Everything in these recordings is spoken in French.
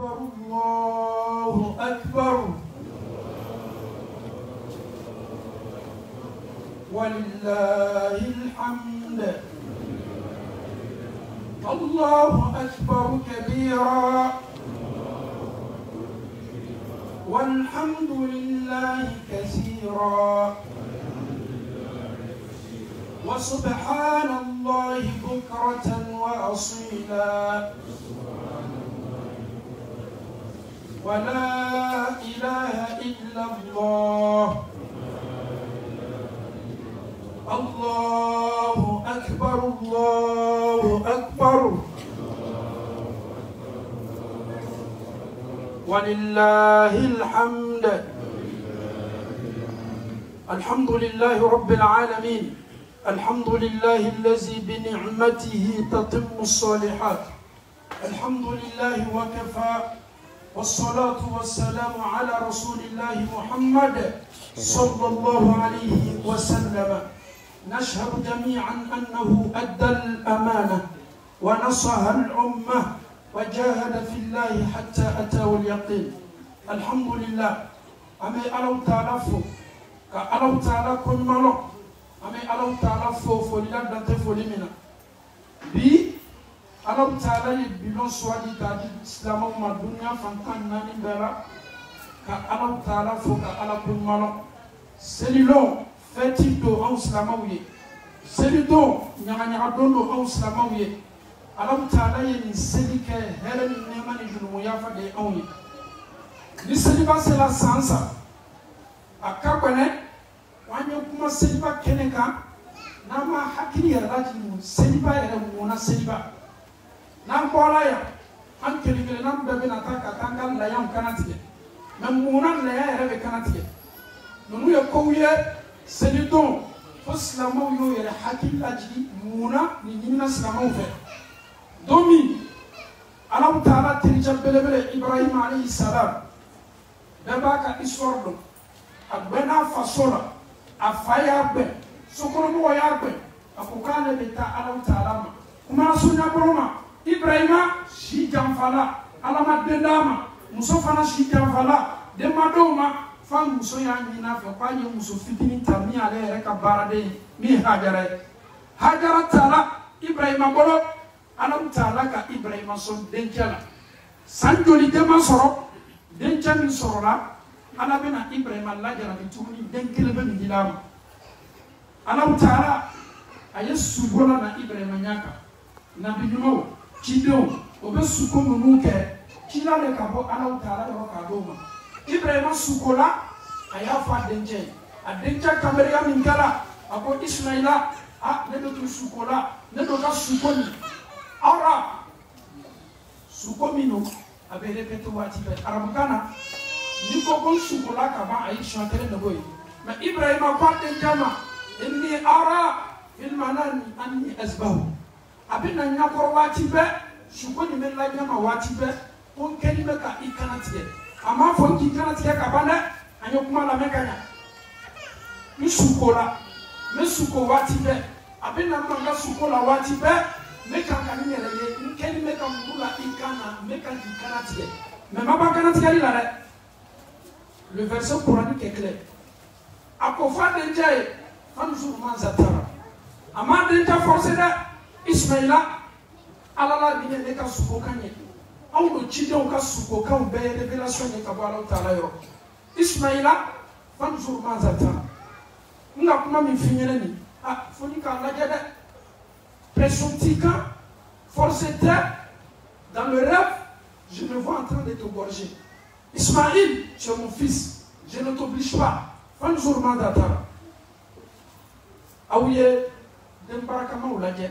أكبر الله أكبر ولله الحمد الله أكبر كبيرا والحمد لله كثيرا وسبحان الله بكرة وأصيلا ولا إله إلا الله الله أكبر الله أكبر ولله الحمد الحمد لله رب العالمين الحمد لله الذي بنعمته تتم الصالحات الحمد لله وكفى والصلاة والسلام على رسول الله محمد صلى الله عليه وسلم نشهد جميعا أنه أدى الأمانة ونصح الأمة وجاهد في الله حتى أتاه اليقين الحمد لله أمي ألو تعرفوا كألو تعالى كن ملو أمي ألو تعرفوا فللا دانت فلمنا بي ألو تعالى يبلون سوادي تادي إسلام وما الدنيا فانكان ناني بلا كألو تعرفوا كألو كن ملو سليلون feti do aw silamaw ye seli do ɲagaɲaga don do aw silamaw ye Alahu Taala ye nin seli kɛ hɛrɛ ni nɛɛma ni jurumu-yafa de ye anw ye ni seliba sela san sa a ka gɛlɛn an ye kuma seliba kɛnɛ kan n'an ma hakili yɛrɛ lajigin seliba yɛrɛ munna seliba n'an bɔra yan an kelen-kelenna bɛɛ bɛna taa ka taa an ka layaw kana tigɛ mɛ munna laya yɛrɛ bɛ kana tigɛ ninnu ye kow ye seli don fo silamaw y'o yɛrɛ hakili lajigi munna nin ɲinina silamaw fɛ don min Alahu Taala tericɛ belebele Ibrahima alayhi salam bɛɛ b'a ka histoire dɔn a gbɛnna faso la a fa y'a gbɛn sokɔnɔmɔgɔ y'a gbɛn a ko k'ale bɛ taa Alahu Taala ma kumana sunnabolo ma Ibrahima si janfala Ala ma den d'a ma muso fana si janfala denmadenw ma fa muso y'a ɲin'a fɛ k'a ye muso fitinin ta min ale yɛrɛ ka baaraden ye min ye Hajara ye Hajara taara Ibrahima bolo Alahu Taala ka Ibrahima sɔn denkɛ la san joli den ma sɔrɔ denkɛ min sɔrɔla Ala bɛna Ibrahima lajarabi tuguni den kelen bɛ nin di a ma Alahu Taala a ye suko la na Ibrahima ɲɛ kan nabi ɲumanw cidenw o bɛ suko minnu kɛ cila de ka bɔ Alahu Taala yɔrɔ k'a d'o ma Ibrahima suko la a y'a fɔ a denkɛ ye a denkɛ kanbɛrɛya min kɛra a ko Ismaila ne bɛ to suko la ne bɛ ka suko nin Ara suko min don a bɛ répété waati bɛɛ arabukan na ni ko ko suko la ka ban a ye siɲɛ kelen de b'o ye mais Ibrahima ko a denkɛ ma inni ara fil manami anni azbahu a bɛ na ɲakɔrɔ waati bɛɛ suko nin bɛ lajɛ ma waati bɛɛ ko n kɛlen bɛ ka i kana tigɛ a m'a fɔ k'i kana tigɛ ka ban dɛ an ye kuma lamɛn ka ɲɛ n suko la n bɛ suko waati bɛɛ a bɛ na mankan suko la waati bɛɛ n bɛ kan ka nin yɛrɛ ye n kɛlen bɛ ka muru la i kan na n bɛ kan k'i kana tigɛ mais ma ban kana tigɛli la dɛ le verset coranique est clair a ko f'a denkɛ ye fanzur maza tara a m'a denkɛ forcer dɛ Ismaila Ala la bi ne ka suko kan ye anw do cidenw ka sukokanw bɛɛ ye révélation ye ka bɔ Alahu Taala yɔrɔ Ismaila fanzur maza tara n ka kuma min f'i ɲɛna nin fo ni k'a lajɛ dɛ pression t'i kan force tɛ dans le rêve je me vois en train de te gorger Ismaïl tu es mon fils je ne t'oblige pas fanzur maza tara aw ye den barakamaw lajɛ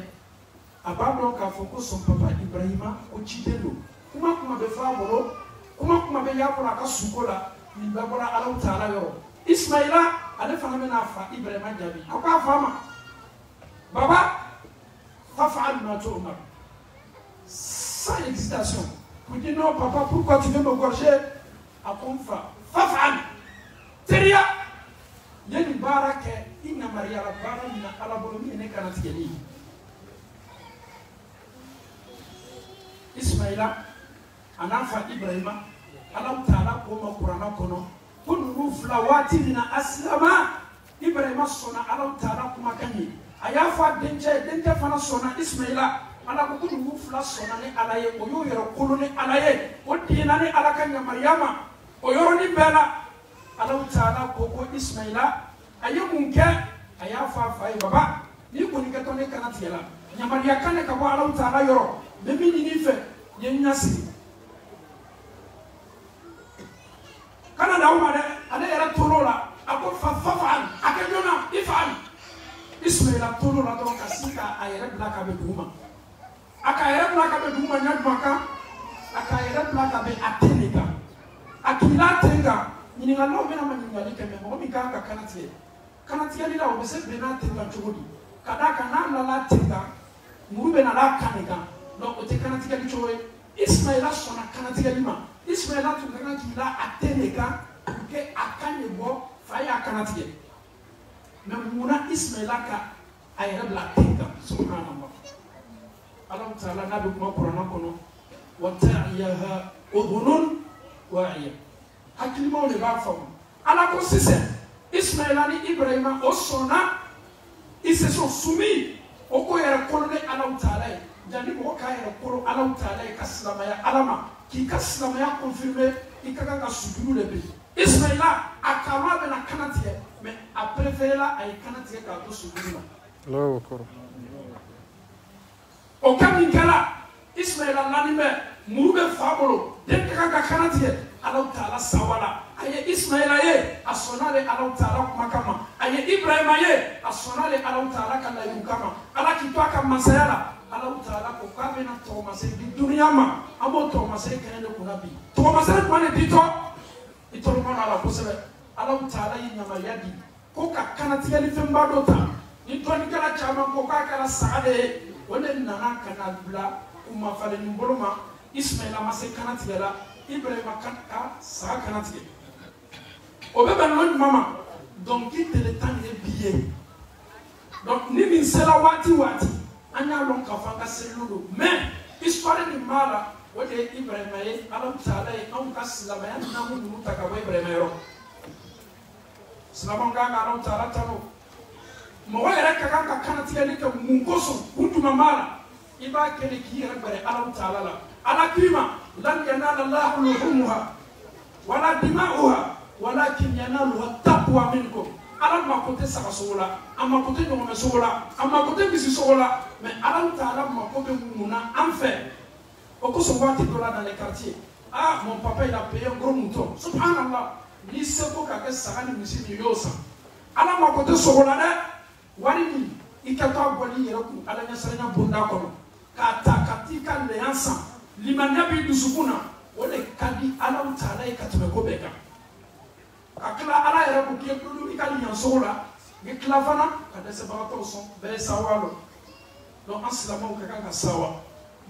a b'a dɔn k'a fɔ ko son papa Ibrahima ko ciden don kuma bɛ fɔ a bolo kuma bɛ y'a bolo a ka suko la nin bɛɛ bɔra Alahu Taala yɔrɔ Ismaila ale fana bɛna fa Ibrahima jaabi a ko a fa ma baba faf'al ma tu'mar sans hésitation pour dire non papa pourquoi tu veux me gorger a ko n fa faf'al teriya ye nin baara kɛ i namariyala baara min na Ala bolo min ye ne kana tigɛli ye Ismaila anafa Ibrahima Allah Ta'ala ko Qur'ana kono kun rufla watina aslama Ibrahima sona Allah Ta'ala kuma kanyi ayafa denje fana sona Ismaila ala ko kun rufla sona ni alaye o yo yero koloni alaye o dina ni alakanya Maryama o yoro ni bela Allah Ta'ala ko Ismaila ayemunke ayafa fai baba ni ko ni katone kanatiela nyamaria kane ka bo Allah Ta'ala yoro bebi ni fe yenyasi kana da umare ale era tolola ako fafan akejona ifan Ismaila tolola to kasika ayere blaka be duma aka ayere blaka be duma nyadmaka aka ayere blaka be atenega akila tenga ni ngalo mena manyali keme mo mi kanga kanatiya ni la obese bena tenga chogodi kada kana la tenga murube na la kanega no o te kanatiya ni chowe Ismaila sona kanatiya ni ma Ismaila tu kana kila atenega ke akanye bo faya kanatiya na muna Ismaila ka ayere bla tenga subhanallah Allah Ta'ala nabi kuma Qur'ana kono wa ta'iyaha udhunun wa'iya hakilimo le ba famu ala ko sise Ismaila ni Ibrahima o sona ils se sont soumis au ko yere kono de Allah Ta'ala jani ko ka yere kono Allah Ta'ala ka silamaya alama ki ka silamaya confirmer ikaka ka sudulu le bi Ismaila akama be na kanatiye mais a préféré la ay kanatiye ka to sudulu Allahu akbar o kamingala Ismaila lanime murube fabolo de kaka kanatiye Allah Ta'ala sawala aye Ismaila ye asonale Allah Ta'ala kumakama aye Ibrahima ye asonale Allah Ta'ala kala yukama ala kitwaka masayala Allah Ta'ala ko kamena to masay di duniyama amo to masay kenene kunabi to masay kwane dito itoro mona ala kusebe Allah Ta'ala yinyama yadi ko ka kanatiye ni femba dota ni toni kala chama ko ka kala saade wone nana kana bula umma fale nimboloma Ismaila masay kanatiye la Ibrahima ka sa kanatiye obeba non mama donc il te le temps est billet donc ni min sela wati anya lon ka fanga seludo mais histoire ni mala wode Ibrahima ye Allah Ta'ala e on ka silama ya na mu mutaka wa Ibrahima yo silama nga Allah Ta'ala tano mo wayere ka kanatiye ni ka mungoso kunduma mala iba kele ki yere bare Allah Ta'ala la ala kima lan yanala Allahu luhumha wala dima'uha walakin yanaluha taqwa minkum ala ma kote saka sola ama kote no me sola ama kote bisi sola mais ala Ta'ala ma kote muna en fait au cours wati dola dans les quartiers ah mon papa il a payé un gros mouton subhanallah ni seko ka ke saka ni misi ni yosa ala ma kote sola de wari ni ikata boli yero ku ala nya saranya bunda kono ka takatika le ensemble limanya bi dusukuna wole kadi ala Ta'ala e katube ko beka akla ala yere ko kiye dulu ikali nyansola ni klavana kada se barato son be sawalo donc aslama o kaka sawa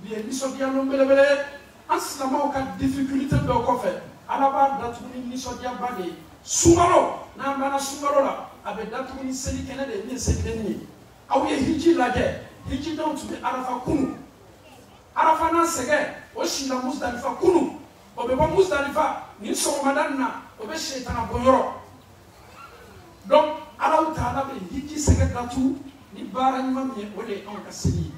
bien ni so dia no belebele aslama o ka difficulté be ko fe ala ba datu ni so dia bade sumaro na bana sumaro la abe datu ni seli kenede ni seli ni awu ye hiji lage hiji don to be arafa kunu arafa na sege o shina Muzdalifa kunu o be ba Muzdalifa ni so madanna o be shaytana boyoro donc Allah Ta'ala be hiji sege datu ni bara nyima mi wole on ka seli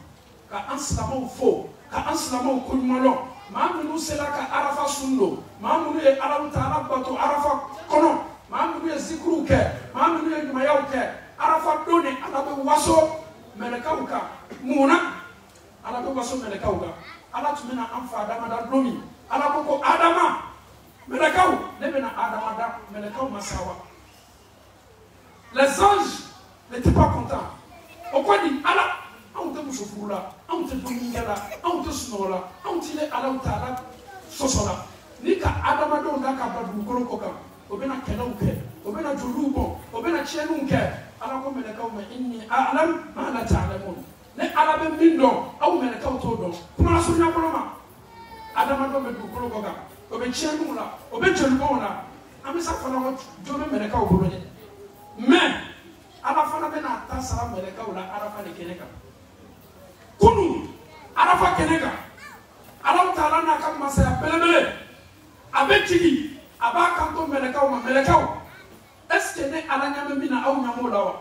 ka anslamo fo ka anslamo kulmalo mamunu sela ka arafa sundo mamunu e Allah Ta'ala bato arafa kono mamunu e zikru ke mamunu e mayaw ke arafa doni ala be waso melekauka muna ala be waso melekauka ala tumena amfa adama da blomi ala ko adama melekau nebena adama da melekau masawa les anges n'étaient pas contents pourquoi dit ala on te musufula on te domingala on te snola on te le ala Ta'ala sosola nika adama do ndaka badu kolokoka obena kenauke obena julubo obena chenunke ala ko melekau ma inni a'lam ma la ta'lamun ne ala be mindo aw melekau to do kuma sunya koloma adama do be du kolokoka obe chenula obe julubo na amisa fana ko jobe melekau bo ne mais ala fana be na ta sala melekau la ala fana keneka kunu ala fa keneka Alam Ta'ala n'a qu'à commencer à belebele. Avec Tigi, Aba Kanto Melekao. Est-ce que ne ala nyame bi na aw nyamo lawa?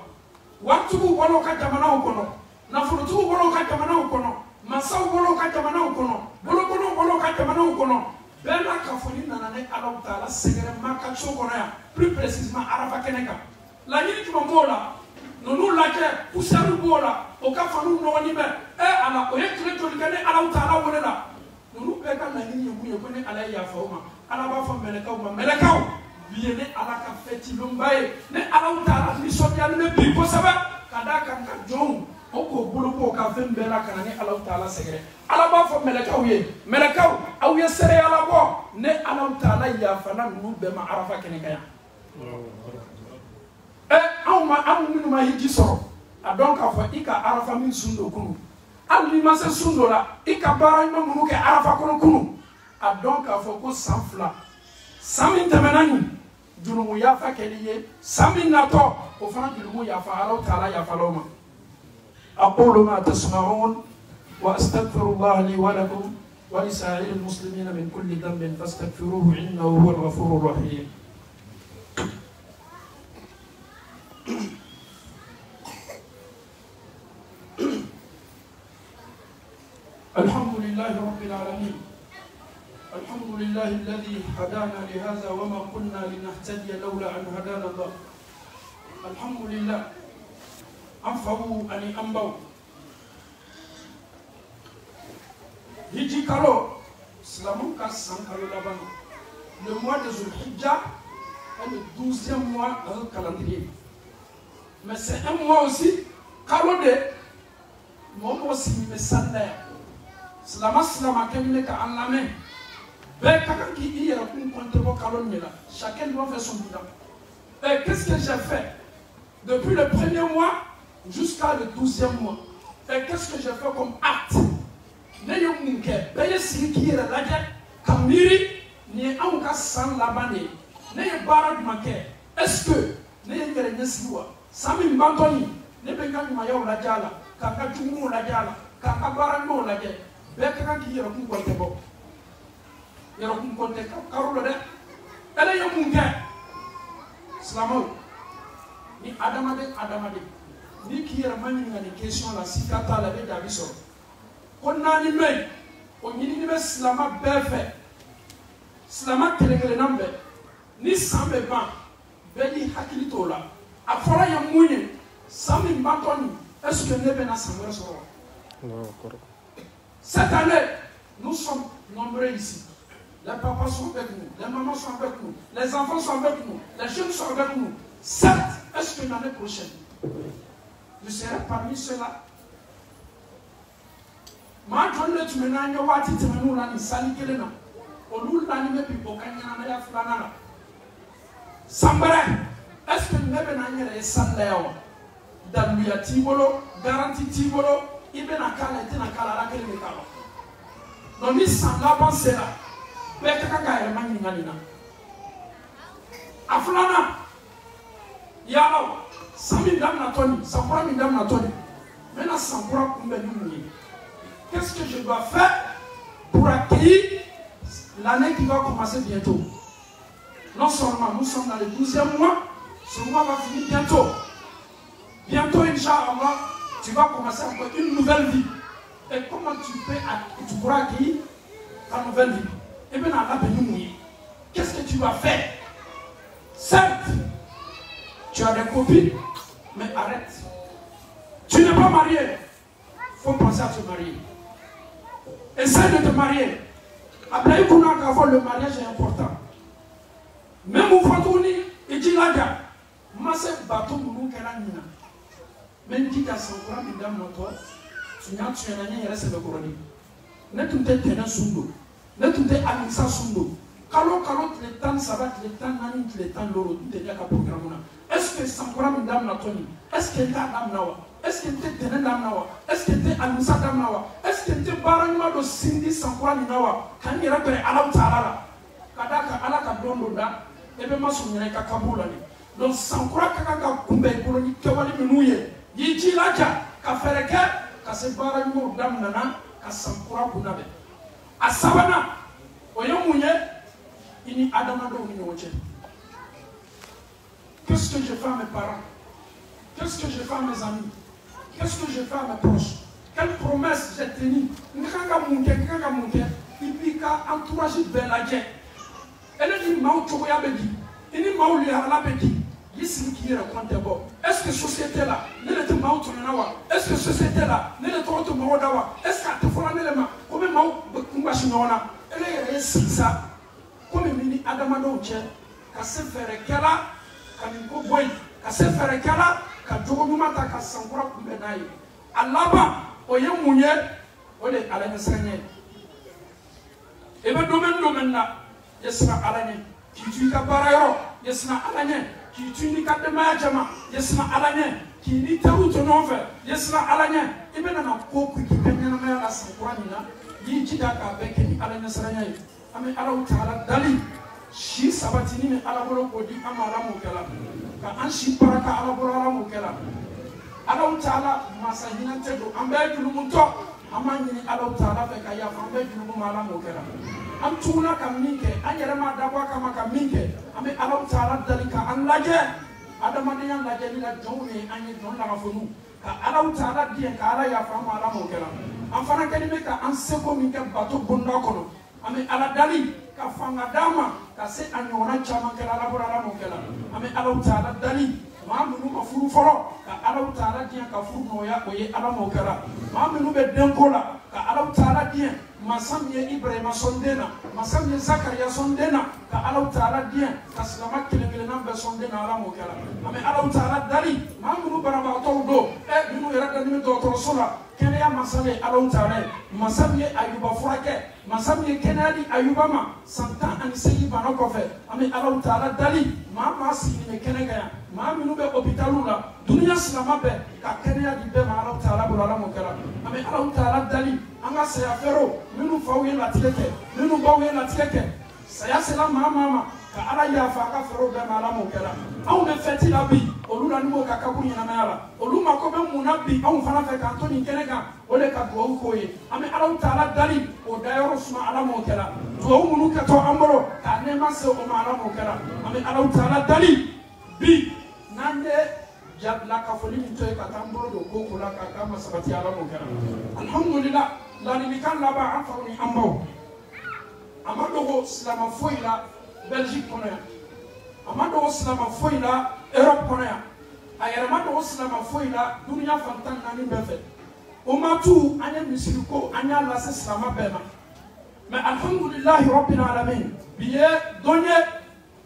Watugu bolo ka jamana ukono. Na furutugu bolo ka jamana ukono. Masaw bolo ka jamana ukono. Bolo ka jamana ukono. Bela ka foni na ne ala Ta'ala segere maka chokono ya. Plus précisément arafa keneka. La yini tuma mola. Nonu lake pusaru bola. Oka fanu no wani be. Ala oye kile to likane ala Ta'ala wolela. Nonu beka na yini yukuye kone ala ya fauma. Ala ba fa melekao. Bien ala ka feti lombaye ne ala Ta'ala ni sobial ne bi ko saba kada kan ka jon o ko bolo ko ka fen bela kan ne ala Ta'ala segere ala ba fo melekaw aw ye sere ala bo ne ala Ta'ala ya fana nu be ma arafa kene kaya aw minu ma hiji soro a donc a fo ika arafa min sundo kunu al ni ma se sundo la ika bara ma munu ke arafa kono kunu a donc a fo ko sanfla samin temenani junumu yafa keliye samin nato o fana junumu yafa ala Ta'ala yafa loma aqulu ma tasma'un wa astaghfirullah li wa lakum wa li sa'iril muslimin min kulli dhanbin fastaghfiruhu innahu huwal ghafurur rahim alhamdulillahi rabbil alamin الحمد لله الذي هدانا لهذا وما كنا لنهتدي لولا أن هدانا الله الحمد لله أنفعوا أني أنبوا هجي كالو سلامون كاسان كالو لابانو le mois de Zulhijja est le 12e mois dans le calendrier mais c'est un mois aussi kalo de mon aussi me sanda slama kemine ka en la main. Chacun doit faire son bilan. Et qu'est-ce que j'ai fait depuis le premier mois jusqu'à le 12e mois? Et qu'est-ce que j'ai fait comme acte? Est-ce que yaro kun konte karulo de ele yo munge slamo ni adama de ni ki yara mani ngani question la sikata la be dabi so konna ni me o nyini ni be slama befe slama telegele nambe ni sambe ban be ni hakilito la afora ya munye sami mbantoni est-ce que nebe na samere so non cette année nous sommes nombreux ici. Les papas sont avec nous, les mamans sont avec nous, les enfants sont avec nous, les jeunes sont avec nous. Certes, est-ce que l'année prochaine, je serai parmi ceux-là? Ma donne tu me n'as pas dit que nous l'année sali kelena. On nous l'année puis au Kanyana ya flanana. Sambara, est-ce que nous n'avons pas eu salaire? Dans le tibolo, garantie tibolo, il ben a kala et na kala la kele kala. Donc il s'en va penser là. Aflana yalo sami dam na toni sampura mi dam na toni maintenant sampura kumbe ni. Qu'est-ce que je dois faire pour accueillir l'année qui va commencer bientôt? Non seulement nous sommes dans le 12e mois, ce mois va finir bientôt. Bientôt, Inch'Allah, tu vas commencer encore une nouvelle vie. Et comment tu pourras accueillir ta nouvelle vie? Et bien, qu'est-ce que tu vas faire? Certes, tu as des copines, mais arrête. Tu n'es pas marié. Il faut penser à te marier. Essaye de te marier. Après, le mariage est important. Même au Fatouni, il dit là, moi c'est bateau nous qui est nina. Même dit à son courant, il donne notre tu n'as tu n'as rien reste de couronne. Ne tout est tenant sundo. Ne tout est amisa sundo. Kalo les temps ça va les temps nani les temps loro tout est déjà programme. Est-ce que son courant il donne notre est-ce que t'as dame nawa? Est-ce que t'es tenant dame nawa? Est-ce que t'es amisa dame nawa? Est-ce que t'es barangma de sindi son courant nawa? Quand il rappelle Allah Ta'ala. Kadaka Allah ka dondo da. Ebe masunyene ka kabula ni. Donc sans croire que kumbe koloni kewali minuye yiji laja ka fereke ka se bara nyo dam nana ka sankura kunabe A Savana, Oyomouye, il n'y a Adamado ou qu'est-ce que je fais à mes parents? Qu'est-ce que je fais à mes amis? Qu'est-ce que je fais à mes proches? Quelle promesse j'ai tenue? Il dit qu'à entourager Beladje. Elle dit Mao Choya Bedi. Il dit Mao Liara Bedi. Est-ce que société là, ne le Mao Tonawa? Est-ce que société là, ne le Toronto Maodawa? Est-ce qu'à te faire un élément? Comme Mao Kumbashina, elle est ça. Comme Mini Adamado, qu'à se faire Kala. Kaniko boy, kase fere kala, ka jogo mata ka sankura kumbenai. Alaba, oye munye, ole alanya sanye. Ebe domaine na, yesna alanya. Ki tu ka barayro, yesna alanya. Ki tu ni ka dema jama, yesna alanya. Ki ni teru to nove, yesna alanya. Ebe na ko ku ki kanya na la sankura ni na, yi jida ka beke ni alanya sanye. Ame Allah Ta'ala dali. Si sabatini ni alabolo kodi amala mukela ka anshi baraka alabolo mukela Allah Ta'ala masahina tedo ambe dulumunto amani Allah Ta'ala be kaya ambe dulumu mala mukela am tuna kaminke anyere ma dabwa kama kaminke ame Allah Ta'ala dalika anlaje adama de yan laje ni la jowni anyi don la fonu ka Allah Ta'ala die ka ala ya fama ala mukela am fana kalime ka anseko minke bato bunda kono ame ala dali ka fanga dama ka se anyona chama kala labora mokela ame Allah Ta'ala dali ma munu mafuru foro ka Allah Ta'ala dia ka furu no ya oye ala mokela ma munu be denkola ka Allah Ta'ala dia masamye Ibrahim sondena masamye Zakaria sondena ka Allah Ta'ala dia ka salama kelele na be sondena ala mokela ame Allah Ta'ala dali ma munu baraba to do e munu era dani do to sola kene ya masale Allah Ta'ala masamye Ayuba furake masamye kenali Ayuba ma santa ani seyi bana kofe ame Allah Ta'ala dali ma sini me kenega ma minu be hôpitalu la dunia silama be ka kenya di be ma Allah Ta'ala bulala mokela ame Allah Ta'ala dali anga saya fero minu fawe la tileke minu bawe la tileke saya sela mama ka ala ya fa ka fero be ma Allah mokela aw me feti la bi olu la nimo ka kabu nyina ma ala olu ma ko be munabi aw fana fe ka antoni kenega ole ka do ko ye ame Allah Ta'ala dali o dayoro suma ala mokela do munu ka to amboro ka ne ma se o ma ala mokela ame Allah Ta'ala dali bi nande jabla ka foli ni to ka tamboro do ko ko la ka kama sabati ala mokela alhamdulillah la ni kan la ba afa ni ambo amado ko slama foila Belgique kono ya amado ko slama foila Europe kono ya ayara amado ko slama foila dunia fantan nani befe o matu anya misiriko anya la se slama bema mais alhamdulillah rabbil alamin biye donye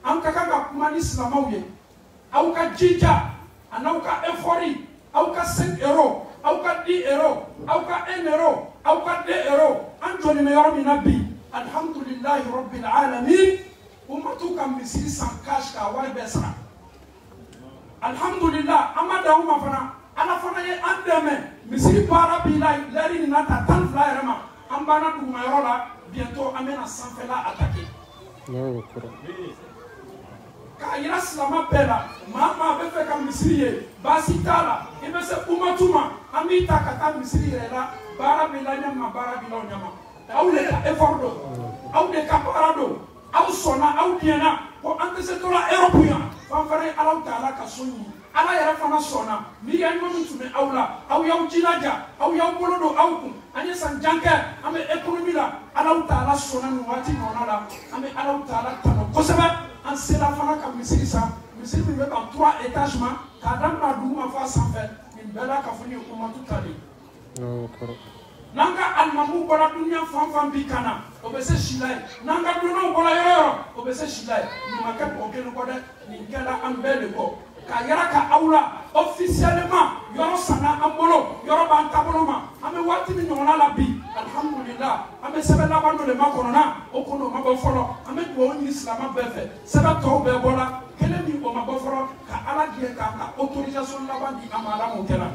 an ka kuma ni slama uye au ka jija anau ka effort au ka 5 euros au ka 10 euros au ka 1 euro au ka 2 euros an joni me yoro minabi alhamdulillah rabbil alamin umatu kam misiri san cash ka wal besra alhamdulillah amada uma fana ana fana ye andeme misiri para bilay lari ni nata tan flyer ma ambana du mayoro la bientôt amena sanfela attaquer ka ira slama pela mama be fe kam misiri basi tala ibe se umatuma amita kata misiri la bara bilanya ma bara bilo nyama au le effort do au de caparado au sona au diena ko ante se tola européen fanfare Allah Ta'ala ka sonni ala yara fana sona mi ya nyomi tume aula au yaw jilaja au yaw bolodo au kun anye san janke ame economy la Allah Ta'ala sona no wati nona la ame Allah Ta'ala tano ko seba an sela fana ka misiri sa misiri mi be ba 3 étages ma ka dam na duma fa sanfɛ min bela ka funi ko ma tutali nanga almamu bola dunia fanfan bi kana obese shilai nanga duno bola yoro obese shilai ni maka okeno ko de ni kala ambele ko ka yara ka aula officiellement yoro sana ambolo yoro ban tabolo ma ame wati mi nyona la bi alhamdulillah ame sebe la bando le makonona okono mabofolo ame do ni islam befe sebe to be bola kele mi ko mabofolo ka ala die ka autorisation la bandi amala mo kala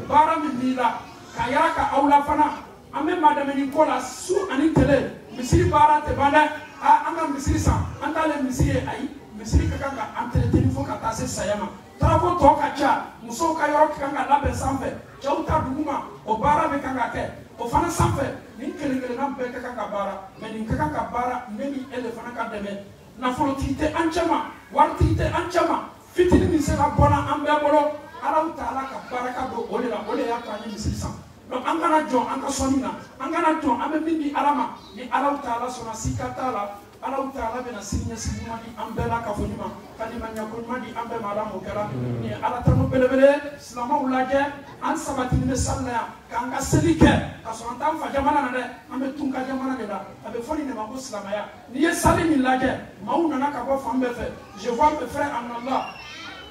bara mi bila ka yara ka aula fana ame madame ni kola su ani tele misiri bara te banda anga misiri sa anda le misiri ai misiri ka kanga entre téléphone ka tase sayama travo to ka cha muso ka yoro ka kanga la be sanfe chauta duguma o bara be kanga ke o fana sanfe nin kelen-kelenna bɛɛ ka kan ka baara mais nin ka kan ka baara ne ni e de fana ka dɛmɛ nafolotigi tɛ an cɛ ma waritigi tɛ an cɛ ma fitini min se ka bɔ na an bɛɛ bolo Alaw Taala ka baraka don o de la o de y'a to an ye misiri san donc an kana jɔn an ka sɔnni na an kana jɔn an bɛ min di Ala ma ni Alaw Taala sɔnna sika t'a la Alaw Taala bɛna sini ɲɛsigi ɲuman di an bɛɛ la ka fɔ ɲuman ka limaniya ko ɲuman di an bɛɛ ma Ala m'o kɛra nin ye Ala tanu belebele silamɛw lajɛ an sabatini bɛ sali la yan k'an ka seli kɛ ka sɔrɔ an t'an fa jamana na dɛ an bɛ tun ka jamana de la a bɛ fɔ nin de ma ko silamɛya n'i ye sali min lajɛ maaw nana ka bɔ fan bɛɛ fɛ je vois mes frères en Allah.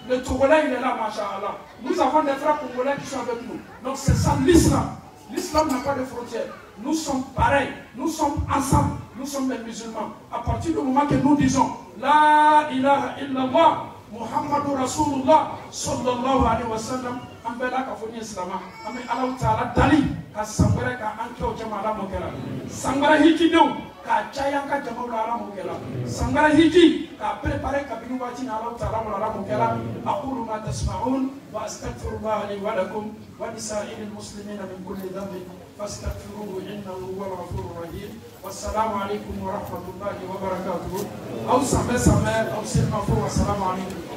Le Togolais, il est là, Masha'Allah. Nous avons des frères congolais qui sont avec nous. Donc c'est ça l'islam. L'islam n'a pas de frontières. Nous sommes pareils. Nous sommes ensemble. Nous sommes des musulmans. À partir du moment que nous disons La ilaha illallah, Muhammadur Rasulullah, sallallahu alayhi wa sallam, an bɛɛ la ka fɔ ni ye silamɛ an bɛ Alaw Taala dali ka san wɛrɛ ka an kɛ o jama Ala m'o kɛra san wɛrɛ hijidenw k'a caya an ka jamaw la Ala m'o kɛra san wɛrɛ hiji k'a préparer kabini waati na Alaw Taala bolo Ala m'o kɛra aqulu ma tasma'un wa astaghfirullah li wa lakum wa lisa'iril muslimina min kulli dhanbin fastaghfiruhu innahu huwal ghafurur rahim wassalamu alaykum wa rahmatullahi wa barakatuh aw samɛ aw selma fo wassalamu alaykum